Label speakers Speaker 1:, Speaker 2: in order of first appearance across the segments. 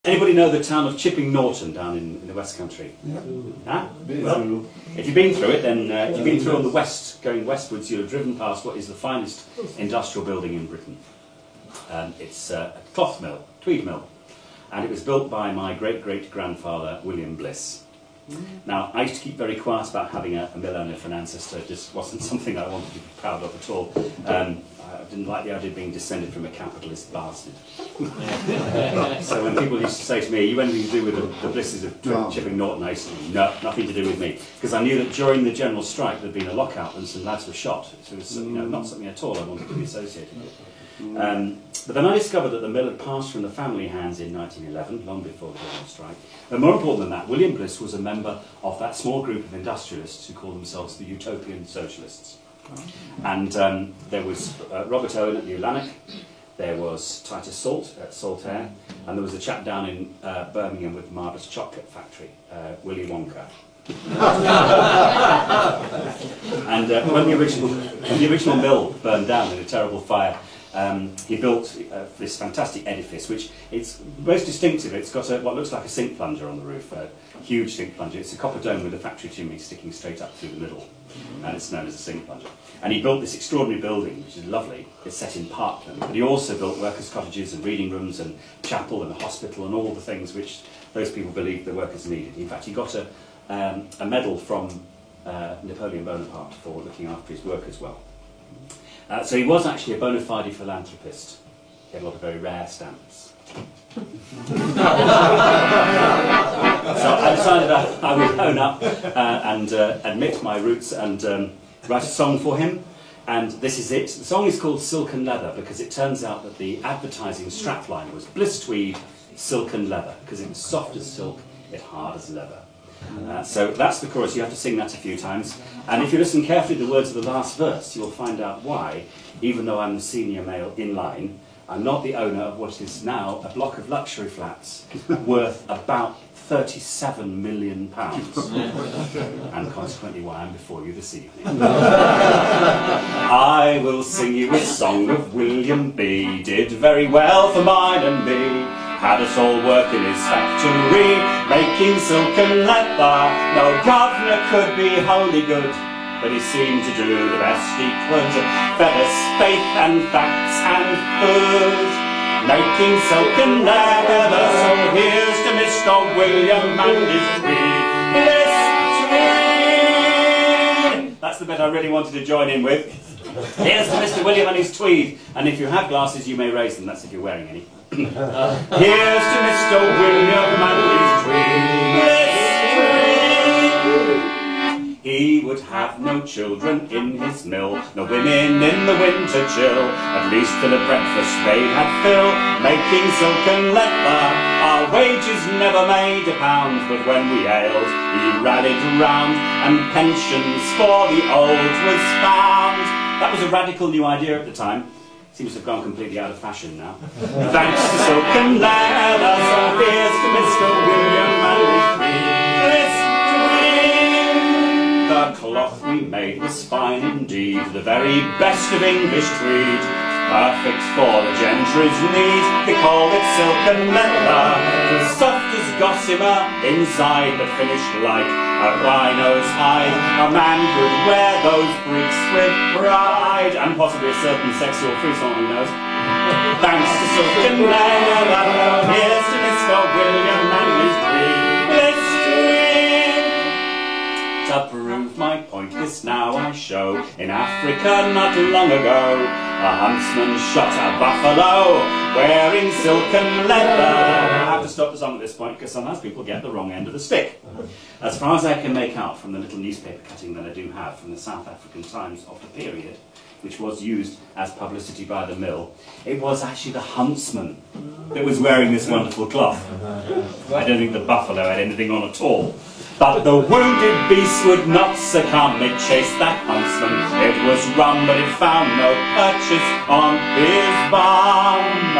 Speaker 1: Anybody know the town of Chipping Norton down in the West Country? Yeah. Huh? Well, if you've been through it, then if you've been through on the west, going westwards, you'll have driven past what is the finest industrial building in Britain. It's a cloth mill, Tweed Mill, and it was built by my great-great-grandfather, William Bliss. Now, I used to keep very quiet about having a mill owner for an ancestor. It just wasn't something I wanted to be proud of at all. I didn't like the idea of being descended from a capitalist bastard. So when people used to say to me, "You anything to do with the Blisses of Chipping Norton?" I used to say, "No, nothing to do with me," because I knew that during the general strike there had been a lockout and some lads were shot. So it was not something at all I wanted to be associated with. But then I discovered that the mill had passed from the family hands in 1911, long before the general strike. But more important than that, William Bliss was a member of that small group of industrialists who called themselves the Utopian Socialists. And there was Robert Owen at New Lanark, there was Titus Salt at Saltaire, and there was a chap down in Birmingham with the Marlborough Chocolate Factory, Willy Wonka. And when the original mill burned down in a terrible fire, he built this fantastic edifice, which it's most distinctive. It's got what looks like a sink plunger on the roof, a huge sink plunger. It's a copper dome with a factory chimney sticking straight up through the middle, and it's known as a sink plunger. And he built this extraordinary building, which is lovely. It's set in Parkland, but he also built workers' cottages and reading rooms and chapel and a hospital and all the things which those people believed the workers needed. In fact, he got a medal from Napoleon Bonaparte for looking after his workers well. So he was actually a bona fide philanthropist. He had a lot of very rare stamps. So I decided I would own up and admit my roots and write a song for him. And this is it. The song is called Silken Leather because it turns out that the advertising strapline was Bliss Tweed, Silken Leather, because it was soft as silk, yet hard as leather. So that's the chorus. You have to sing that a few times. And if you listen carefully to the words of the last verse, you'll find out why, even though I'm the senior male in line, I'm not the owner of what is now a block of luxury flats worth about £37 million. And consequently why I'm before you this evening. I will sing you a song of William B. Did very well for mine and me. Had us all work in his factory, making silken leather. No governor could be wholly good, but he seemed to do the best he could. Fed us faith and facts and food, making silken leather. So here's to Mr. William and his tweed. Bliss tweed! That's the bit I really wanted to join in with. Here's to Mr. William and his tweed. And if you have glasses, you may raise them. That's if you're wearing any. Here's to Mr. William and his tweed. He would have no children in his mill, no women in the winter chill, at least till a breakfast they'd have fill, making silken leather. Our wages never made a pound, but when we ailed, he rallied round, and pensions for the old was found. That was a radical new idea at the time. Seems to have gone completely out of fashion now. Thanks to silken leather, so here's to Mr. William and his tweed. The cloth we made was fine indeed, the very best of English tweed. Perfect for the gentry's need, they called it silken leather. It was soft as gossamer inside, but finished like a rhino's hide. A man could wear those breeks with pride, and possibly a certain sexual frisson, who knows. Thanks to silken leather, here's to Mr. William and his tweed. Bliss tweed. To prove my point, this now I show. In Africa not long ago, a huntsman shot a buffalo wearing silken leather. I have to stop the song at this point because sometimes people get the wrong end of the stick. As far as I can make out from the little newspaper cutting that I do have from the South African Times of the period, which was used as publicity by the mill, it was actually the huntsman that was wearing this wonderful cloth. I don't think the buffalo had anything on at all. But the wounded beast would not succumb. It chased that huntsman. It was rum, but it found no purchase on his bum.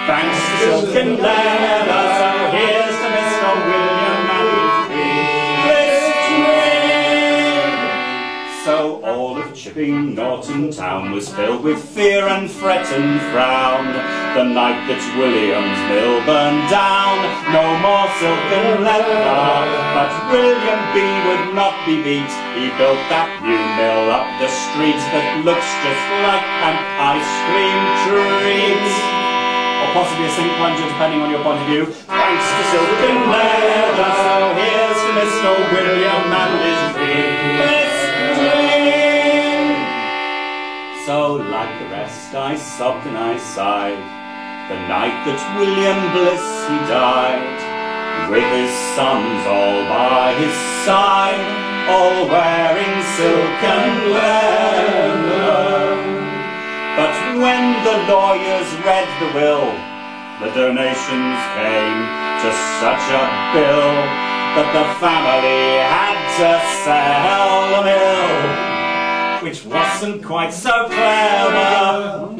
Speaker 1: Thanks to silken leather, so here's to Mr. William and his tweed. So all of Chipping Norton town was filled with fear and fret and frown. the night that William's mill burned down. No more silk and leather, but William B would not be beat. He built that new mill up the street that looks just like an ice cream treat. Or possibly a sink plunger, depending on your point of view. Thanks to silk and leather, so here's to Mr. William and his dream. So like the rest I sobbed and I sighed, the night that William Bliss he died, with his sons all by his side, all wearing silk and leather. But when the lawyers read the will, the donations came to such a bill that the family had to sell the mill, which wasn't quite so clever.